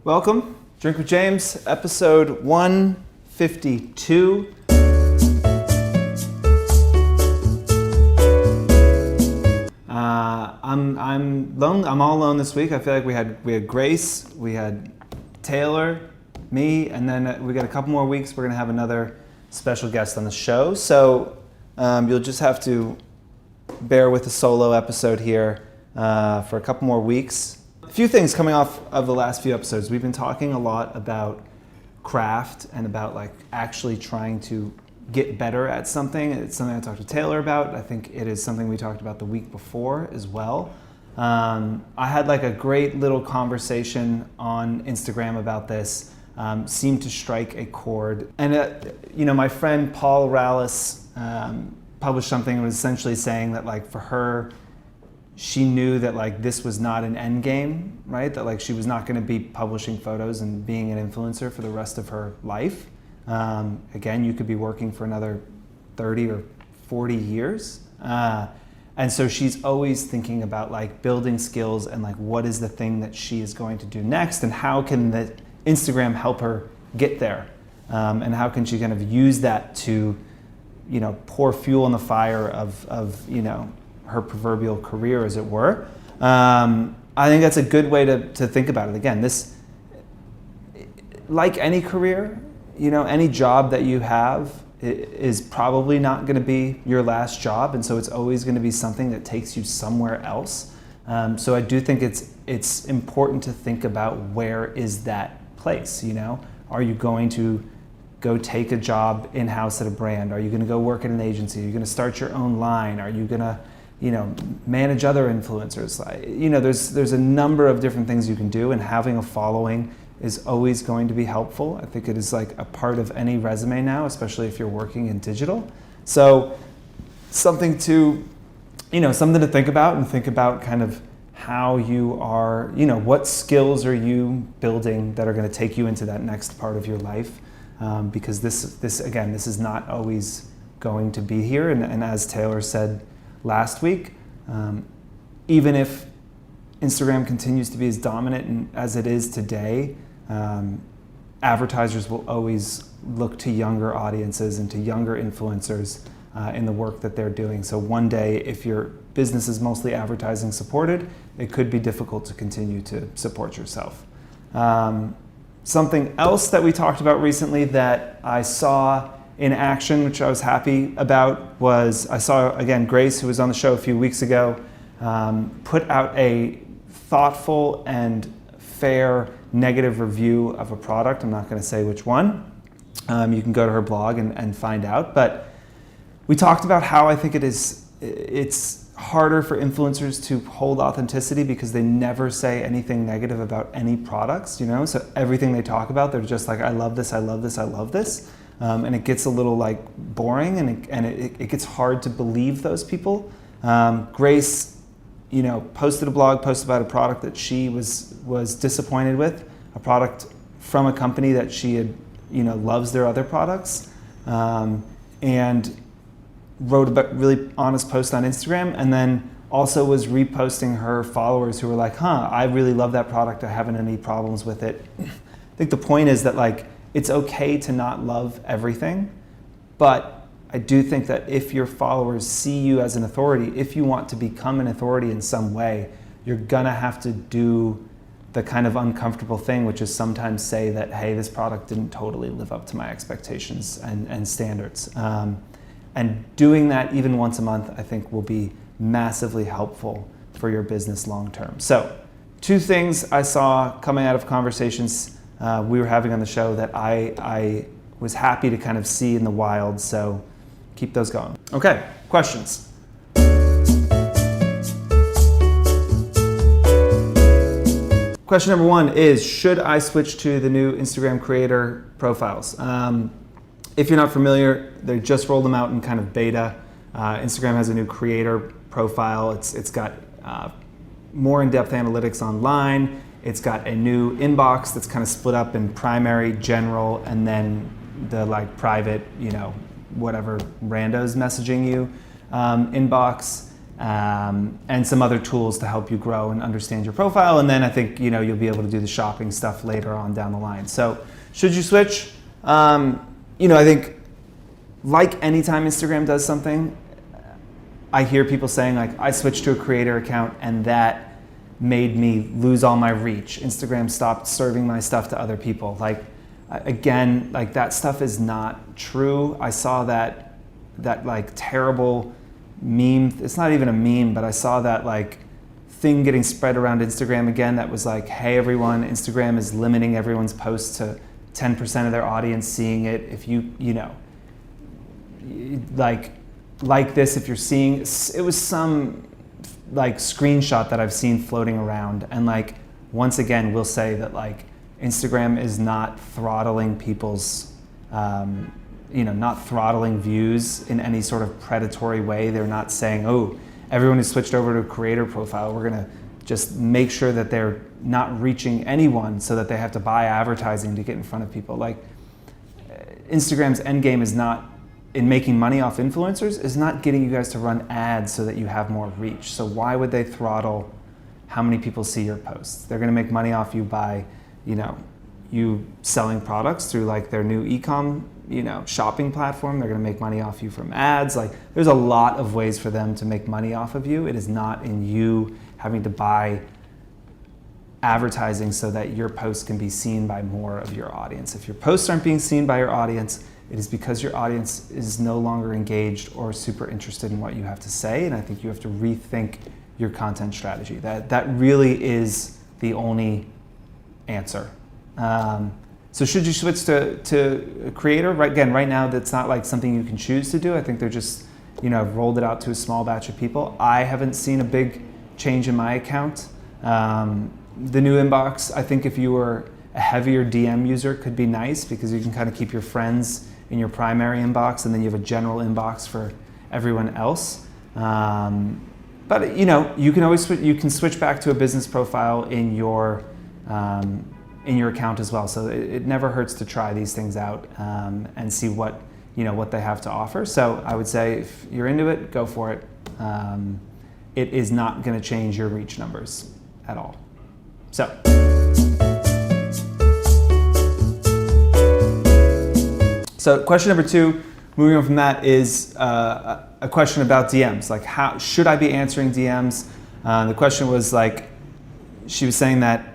Welcome, Drink with James, episode 152. I'm all alone this week. I feel like we had Grace, we had Taylor, me, and then we got a couple more weeks. We're gonna have another special guest on the show. So you'll just have to bear with a solo episode here for a couple more weeks. A few things coming off of the last few episodes. We've been talking a lot about craft and about like actually trying to get better at something. It's something I talked to Taylor about. I think it is something we talked about the week before as well. I had like a great little conversation on Instagram about this. Seemed to strike a chord. And my friend Paul Rallis published something and was essentially saying that like for her, she knew that like this was not an end game, right? That like she was not going to be publishing photos and being an influencer for the rest of her life. Again, you could be working for another 30 or 40 years. And so she's always thinking about like building skills and like what is the thing that she is going to do next and how can the Instagram help her get there? And how can she kind of use that to, pour fuel in the fire of her proverbial career, as it were. I think that's a good way to think about it. Again, this, like any career, any job that you have is probably not going to be your last job, and so it's always going to be something that takes you somewhere else. So I do think it's important to think about where is that place. Are you going to go take a job in-house at a brand? Are you going to go work at an agency? Are you going to start your own line? Are you going to manage other influencers? There's a number of different things you can do, and having a following is always going to be helpful. I think it is like a part of any resume now, especially if you're working in digital. So something to think about, and think about kind of how you are, what skills are you building that are going to take you into that next part of your life? Because this is not always going to be here. And as Taylor said last week, even if Instagram continues to be as dominant as it is today, advertisers will always look to younger audiences and to younger influencers in the work that they're doing. So one day, if your business is mostly advertising supported, it could be difficult to continue to support yourself. Something else that we talked about recently that I saw in action, which I was happy about, was I saw, again, Grace, who was on the show a few weeks ago, put out a thoughtful and fair negative review of a product. I'm not going to say which one. You can go to her blog and find out. But we talked about how I think it's harder for influencers to hold authenticity because they never say anything negative about any products, So everything they talk about, they're just like, I love this, I love this, I love this. And it gets a little like boring, and it gets hard to believe those people. Grace, posted a blog post about a product that she was disappointed with, a product from a company that she had, loves their other products, and wrote a really honest post on Instagram, and then also was reposting her followers who were like, I really love that product, I haven't had any problems with it. I think the point is that like, it's okay to not love everything, but I do think that if your followers see you as an authority, if you want to become an authority in some way, you're gonna have to do the kind of uncomfortable thing, which is sometimes say that, hey, this product didn't totally live up to my expectations and standards. And doing that even once a month, I think will be massively helpful for your business long term. So 2 things I saw coming out of conversations we were having on the show that I was happy to kind of see in the wild, so keep those going. Okay, questions. Question number 1 is, should I switch to the new Instagram creator profiles? If you're not familiar, they just rolled them out in kind of beta. Instagram has a new creator profile. It's got more in-depth analytics online. It's got a new inbox that's kind of split up in primary, general, and then the like private, whatever randos messaging you inbox. and some other tools to help you grow and understand your profile. And then I think you'll be able to do the shopping stuff later on down the line. So should you switch? I think like anytime Instagram does something, I hear people saying like, I switched to a creator account and that made me lose all my reach. Instagram stopped serving my stuff to other people. Like, again, like that stuff is not true. I saw that like terrible meme. It's not even a meme, but I saw that like thing getting spread around Instagram again that was like, hey everyone, Instagram is limiting everyone's posts to 10% of their audience seeing it. If you like this, if you're seeing, it was some like screenshot that I've seen floating around, and like once again we'll say that like Instagram is not throttling people's not throttling views in any sort of predatory way. They're not saying, oh, everyone who's switched over to a creator profile, we're gonna just make sure that they're not reaching anyone so that they have to buy advertising to get in front of people. Like Instagram's end game is not in making money off influencers, is not getting you guys to run ads so that you have more reach. So why would they throttle how many people see your posts? They're gonna make money off you by, you selling products through like their new e-com, shopping platform. They're gonna make money off you from ads. Like there's a lot of ways for them to make money off of you. It is not in you having to buy advertising so that your posts can be seen by more of your audience. If your posts aren't being seen by your audience, it is because your audience is no longer engaged or super interested in what you have to say. And I think you have to rethink your content strategy. That really is the only answer. So should you switch to a creator? Right now, that's not like something you can choose to do. I think they're just, rolled it out to a small batch of people. I haven't seen a big change in my account. The new inbox, I think if you were a heavier DM user, could be nice because you can kind of keep your friends in your primary inbox and then you have a general inbox for everyone else. But you can always switch back to a business profile in your account as well. So it never hurts to try these things out and see what they have to offer. So I would say if you're into it, go for it. It is not going to change your reach numbers at all. So question number 2, moving on from that, is a question about DMs. Like, how should I be answering DMs? The question was like, she was saying that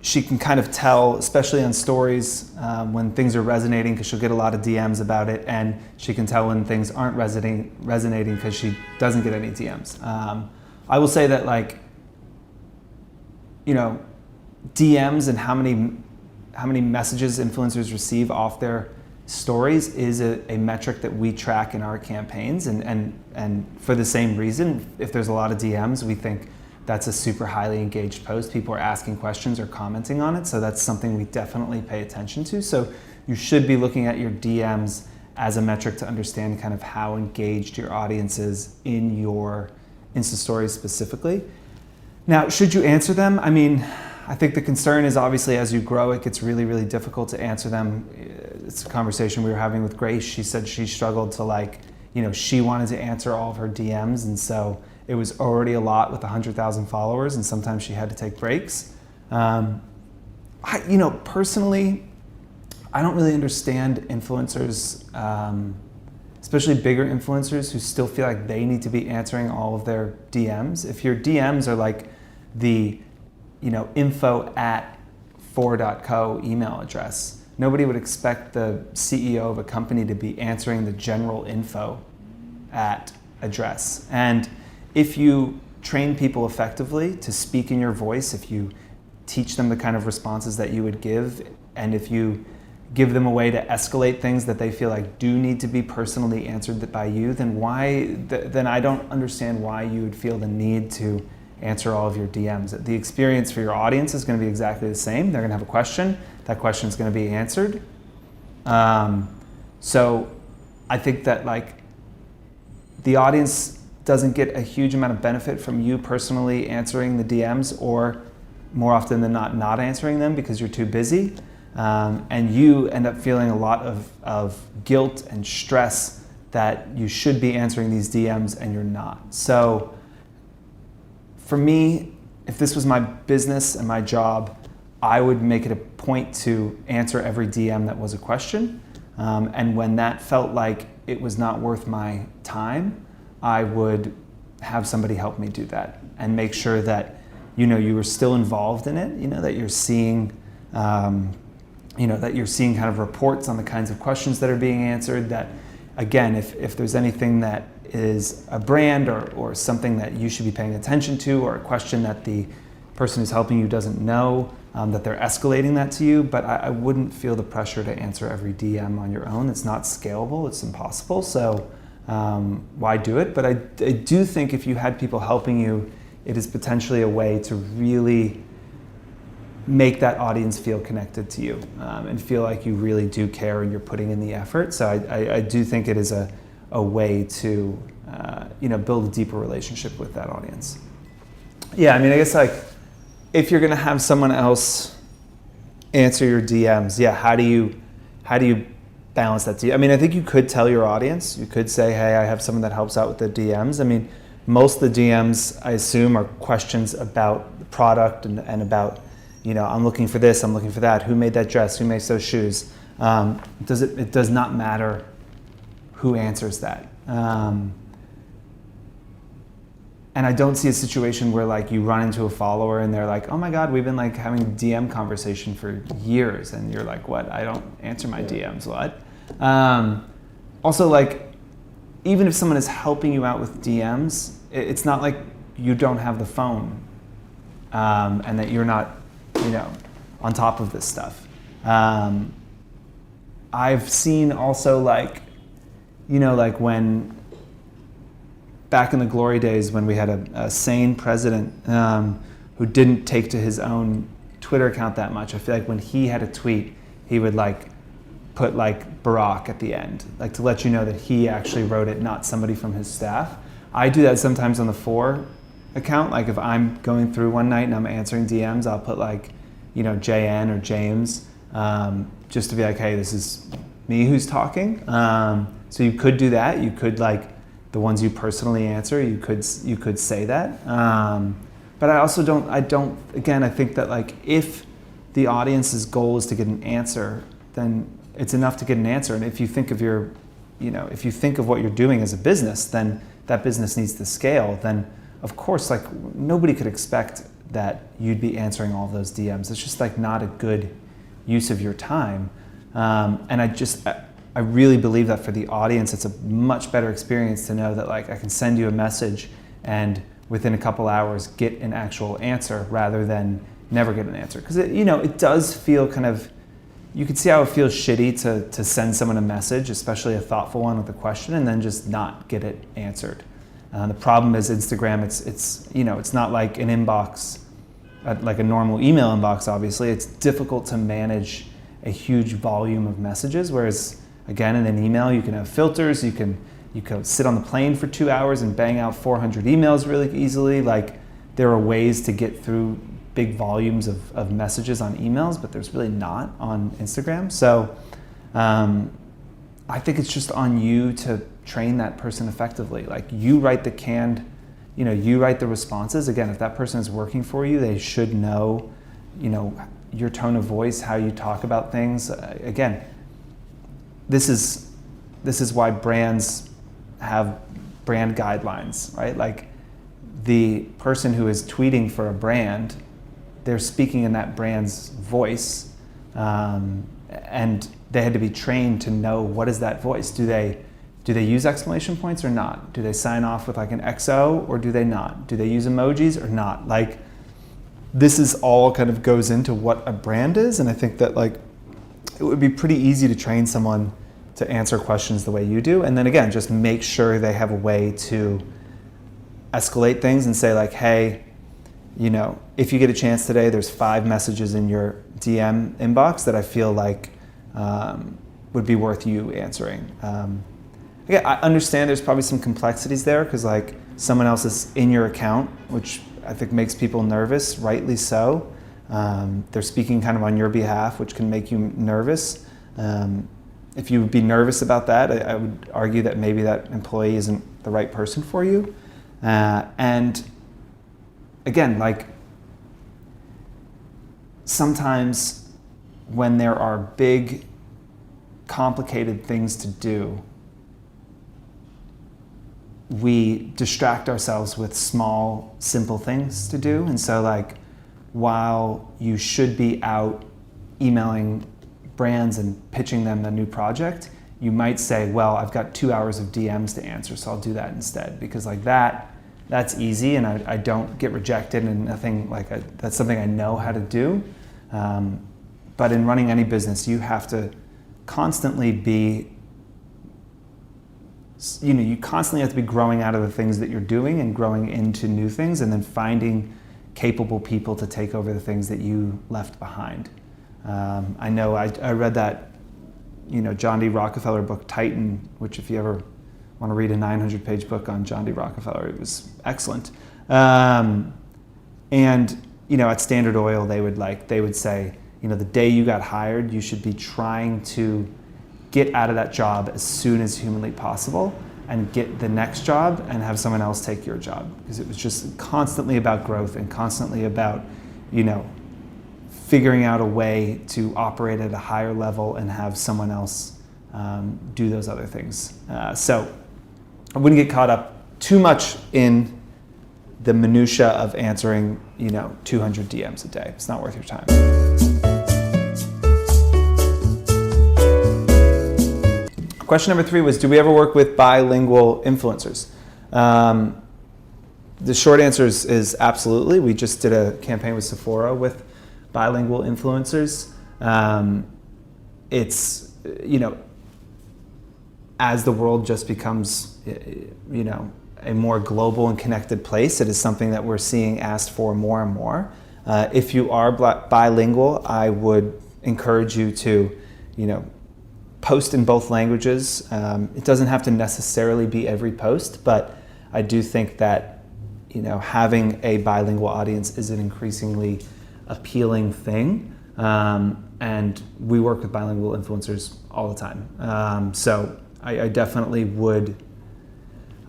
she can kind of tell, especially on stories, when things are resonating because she'll get a lot of DMs about it, and she can tell when things aren't resonating because she doesn't get any DMs. I will say that like, DMs and how many messages influencers receive off their stories is a metric that we track in our campaigns, and for the same reason, if there's a lot of DMs, we think that's a super highly engaged post. People are asking questions or commenting on it, so that's something we definitely pay attention to. So you should be looking at your DMs as a metric to understand kind of how engaged your audience is in your Insta stories specifically. Now, should you answer them? I mean, I think the concern is obviously as you grow, it gets really, really difficult to answer them. It's a conversation we were having with Grace. She said she struggled to she wanted to answer all of her DMs, and so it was already a lot with 100,000 followers, and sometimes she had to take breaks. Personally, I don't really understand influencers, especially bigger influencers who still feel like they need to be answering all of their DMs. If your DMs are like the, info@fohr.co email address, nobody would expect the CEO of a company to be answering the general info at address. And if you train people effectively to speak in your voice, if you teach them the kind of responses that you would give, and if you give them a way to escalate things that they feel like do need to be personally answered by you, then I don't understand why you would feel the need to answer all of your DMs. The experience for your audience is going to be exactly the same. They're going to have a question. That question is going to be answered. So I think that like the audience doesn't get a huge amount of benefit from you personally answering the DMs, or more often than not answering them because you're too busy. And you end up feeling a lot of guilt and stress that you should be answering these DMs and you're not. So for me, if this was my business and my job, I would make it a point to answer every DM that was a question. And when that felt like it was not worth my time, I would have somebody help me do that and make sure that, you were still involved in it, that you're seeing, that you're seeing kind of reports on the kinds of questions that are being answered, that, again, if there's anything that is a brand or something that you should be paying attention to, or a question that the person who's helping you doesn't know, that they're escalating that to you. But I wouldn't feel the pressure to answer every DM on your own. It's not scalable, it's impossible. So why do it? But I do think if you had people helping you, it is potentially a way to really make that audience feel connected to you, and feel like you really do care and you're putting in the effort. So I do think it is a way to build a deeper relationship with that audience. Yeah, I mean, I guess like if you're gonna have someone else answer your DMs, how do you balance that? I mean, I think you could tell your audience. You could say, hey, I have someone that helps out with the DMs. I mean, most of the DMs, I assume, are questions about the product and about, I'm looking for this, I'm looking for that. Who made that dress? Who makes those shoes? It does not matter who answers that. And I don't see a situation where like you run into a follower and they're like, oh my God, we've been like having a DM conversation for years. And you're like, what? I don't answer my DMs, what? Also, like, even if someone is helping you out with DMs, it's not like you don't have the phone, and that you're not, on top of this stuff. I've seen also like when back in the glory days when we had a sane president who didn't take to his own Twitter account that much, I feel like when he had a tweet, he would like put like Barack at the end, like to let you know that he actually wrote it, not somebody from his staff. I do that sometimes on the Fohr account. Like if I'm going through one night and I'm answering DMs, I'll put like, JN or James, just to be like, hey, this is me who's talking. So you could do that. You could like the ones you personally answer, you could say that. But I also don't, again, I think that like if the audience's goal is to get an answer, then it's enough to get an answer. And if you think of if you think of what you're doing as a business, then that business needs to scale, then of course, like nobody could expect that you'd be answering all those DMs. It's just like not a good use of your time. And I really believe that for the audience, it's a much better experience to know that like I can send you a message and within a couple hours get an actual answer rather than never get an answer. Because it does feel kind of, you can see how it feels shitty to send someone a message, especially a thoughtful one with a question, and then just not get it answered. The problem is Instagram, it's not like an inbox, like a normal email inbox, obviously. It's difficult to manage a huge volume of messages, whereas again, in an email, you can have filters, you can sit on the plane for 2 hours and bang out 400 emails really easily. Like there are ways to get through big volumes of messages on emails, but there's really not on Instagram. So I think it's just on you to train that person effectively. Like you write you write the responses. Again, if that person is working for you, they should know, your tone of voice, how you talk about things. Again, this is why brands have brand guidelines, right? Like the person who is tweeting for a brand, they're speaking in that brand's voice, and they had to be trained to know what is that voice. Do they use exclamation points or not? Do they sign off with like an XO or do they not? Do they use emojis or not? Like this is all kind of goes into what a brand is, and I think that like it would be pretty easy to train someone to answer questions the way you do, and then again, just make sure they have a way to escalate things and say like, hey, if you get a chance today, there's 5 messages in your DM inbox that I feel like would be worth you answering. Again, I understand there's probably some complexities there because like someone else is in your account, which I think makes people nervous, rightly so. They're speaking kind of on your behalf, which can make you nervous. If you would be nervous about that, I would argue that maybe that employee isn't the right person for you. And again, like sometimes when there are big, complicated things to do, we distract ourselves with small, simple things to do. And so like, while you should be out emailing brands and pitching them a new project, you might say, well, I've got 2 hours of DMs to answer, so I'll do that instead. Because like that's easy, and I don't get rejected, and nothing like that's something I know how to do. But in running any business, you have to constantly be, you constantly have to be growing out of the things that you're doing and growing into new things, and then finding capable people to take over the things that you left behind. I know I read that, John D. Rockefeller book, Titan, which if you ever want to read a 900-page book on John D. Rockefeller, it was excellent. And at Standard Oil, they would say, the day you got hired, you should be trying to get out of that job as soon as humanly possible and get the next job and have someone else take your job. Because it was just constantly about growth and constantly about, figuring out a way to operate at a higher level and have someone else do those other things. So I wouldn't get caught up too much in the minutia of answering, 200 DMs a day. It's not worth your time. Question number 3 was, do we ever work with bilingual influencers? The short answer is absolutely. We just did a campaign with Sephora with bilingual influencers. It's, as the world just becomes, a more global and connected place, it is something that we're seeing asked for more and more. If you are bilingual, I would encourage you to, post in both languages. It doesn't have to necessarily be every post, but I do think that, having a bilingual audience is an increasingly appealing thing. And we work with bilingual influencers all the time. So I definitely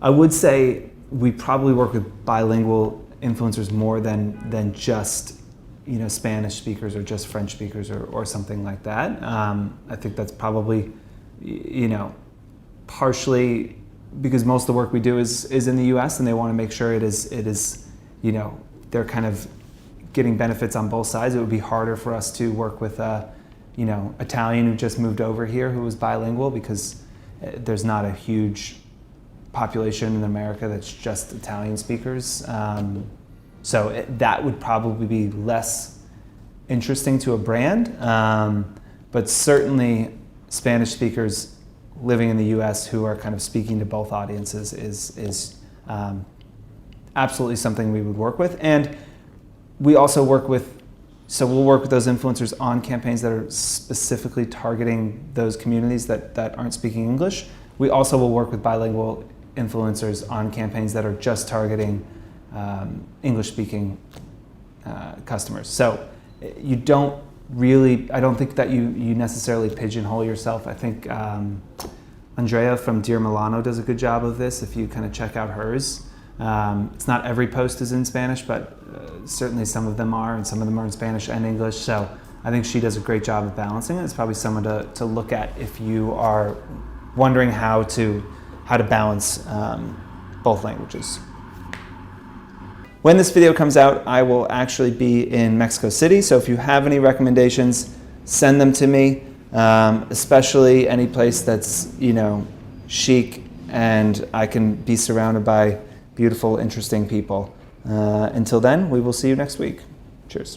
I would say we probably work with bilingual influencers more than just, Spanish speakers or just French speakers or something like that. I think that's probably, partially because most of the work we do is in the US, and they want to make sure it is, they're kind of getting benefits on both sides. It would be harder for us to work with Italian who just moved over here who was bilingual, because there's not a huge population in America that's just Italian speakers. So that would probably be less interesting to a brand. But certainly Spanish speakers living in the US who are kind of speaking to both audiences is absolutely something we would work with. And we also we'll work with those influencers on campaigns that are specifically targeting those communities that aren't speaking English. We also will work with bilingual influencers on campaigns that are just targeting English-speaking customers. So I don't think that you necessarily pigeonhole yourself. I think Andrea from Dear Milano does a good job of this if you kind of check out hers. It's not every post is in Spanish, but certainly some of them are, and some of them are in Spanish and English. So I think she does a great job of balancing it. It's probably someone to look at if you are wondering how to balance both languages. When this video comes out, I will actually be in Mexico City. So if you have any recommendations, send them to me, especially any place that's, chic and I can be surrounded by beautiful, interesting people. Until then, we will see you next week. Cheers.